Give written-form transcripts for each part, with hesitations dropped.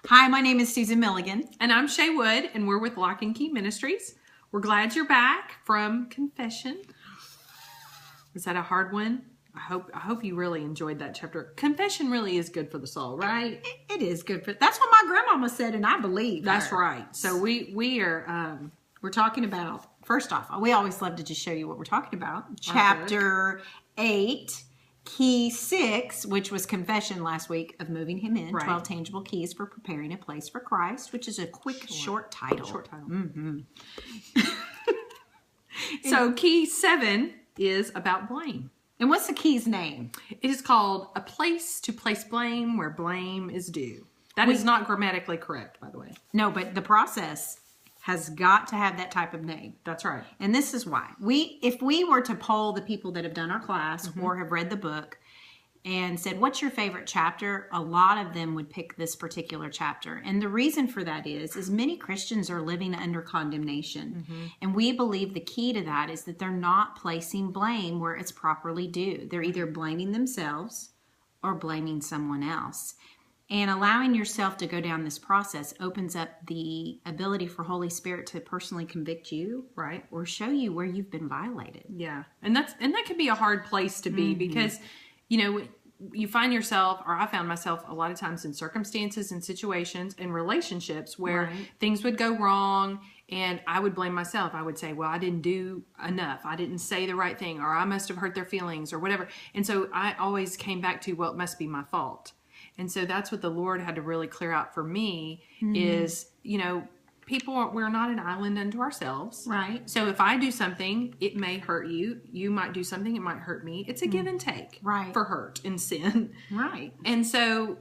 Hi, my name is Susan Milligan. And I'm Shea Wood, and we're with Lock and Key Ministries. We're glad you're back from confession. Was that a hard one? I hope you really enjoyed that chapter. Confession really is good for the soul, right? It is good for. That's what my grandmama said, and I believe That's her. right. So we're talking about. First off, we always love to just show you what we're talking about. Chapter 8. Key 6, which was confession last week, of moving him in. Right. 12 tangible keys for preparing a place for Christ, which is a quick, short title. Mm-hmm. So key 7 is about blame. And what's the key's name? It is called A Place to Place Blame Where Blame is Due. That is not grammatically correct, by the way. No, but the process has got to have that type of name. That's right. And this is why. If we were to poll the people that have done our class or have read the book and said, what's your favorite chapter? A lot of them would pick this particular chapter. And the reason for that is many Christians are living under condemnation. And we believe the key to that is that they're not placing blame where it's properly due. They're either blaming themselves or blaming someone else. And allowing yourself to go down this process opens up the ability for Holy Spirit to personally convict you, right, or show you where you've been violated. Yeah, and that can be a hard place to be because, you know, you find yourself, or I found myself a lot of times in circumstances and situations and relationships where things would go wrong, and I would blame myself. I would say, well, I didn't do enough. I didn't say the right thing, or I must have hurt their feelings, or whatever. And so I always came back to, well, it must be my fault. And so that's what the Lord had to really clear out for me is, you know, we're not an island unto ourselves. Right. So if I do something, it may hurt you. You might do something, it might hurt me. It's a give and take for hurt and sin. Right. And so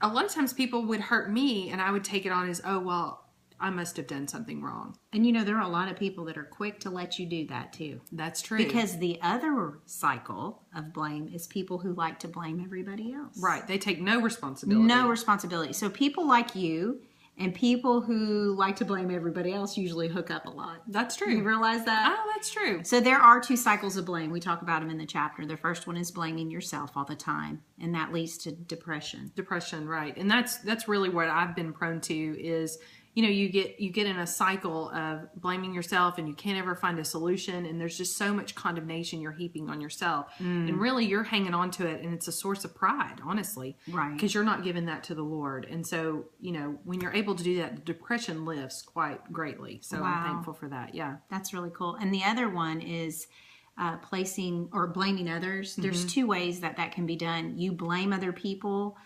a lot of times people would hurt me and I would take it on as, oh, well, I must have done something wrong. And you know, there are a lot of people that are quick to let you do that too. That's true. Because the other cycle of blame is people who like to blame everybody else. Right. They take no responsibility. No responsibility. So people like you and people who like to blame everybody else usually hook up a lot. That's true. You realize that? Oh, that's true. So there are 2 cycles of blame. We talk about them in the chapter. The first one is blaming yourself all the time, and that leads to depression. Depression, right. And that's really what I've been prone to is, you know, you get in a cycle of blaming yourself and you can't ever find a solution, and there's just so much condemnation you're heaping on yourself. And really you're hanging on to it, and it's a source of pride, honestly. Right. Because you're not giving that to the Lord. And so, you know, when you're able to do that, the depression lifts quite greatly. So I'm thankful for that. Yeah. That's really cool. And the other one is placing or blaming others. There's 2 ways that can be done. You blame other people,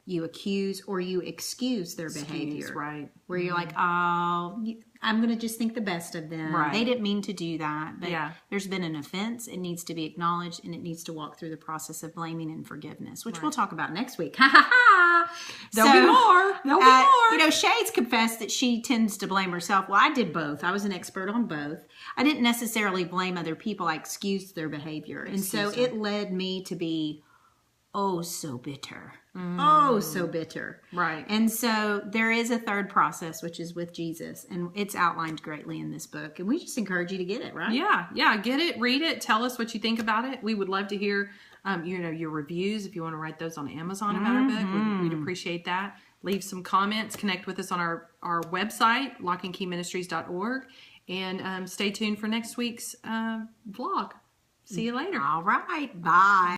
you accuse, or you excuse their behavior. Right. Where you're like, oh, I'm going to just think the best of them. Right. They didn't mean to do that. But there's been an offense. It needs to be acknowledged, and it needs to walk through the process of blaming and forgiveness, which we'll talk about next week. Ha ha ha! There'll be more. There'll be more. You know, Shay's confessed that she tends to blame herself. Well, I did both. I was an expert on both. I didn't necessarily blame other people. I excused their behavior. And so it led me to be so bitter. Oh, so bitter. Right. And so there is a third process, which is with Jesus, and it's outlined greatly in this book. And we just encourage you to get it, right? Yeah. Get it, read it, tell us what you think about it. We would love to hear, you know, your reviews. If you want to write those on Amazon about our book, we'd appreciate that. Leave some comments. Connect with us on our website, lockandkeyministries.org, and stay tuned for next week's vlog. See you later. All right. Bye.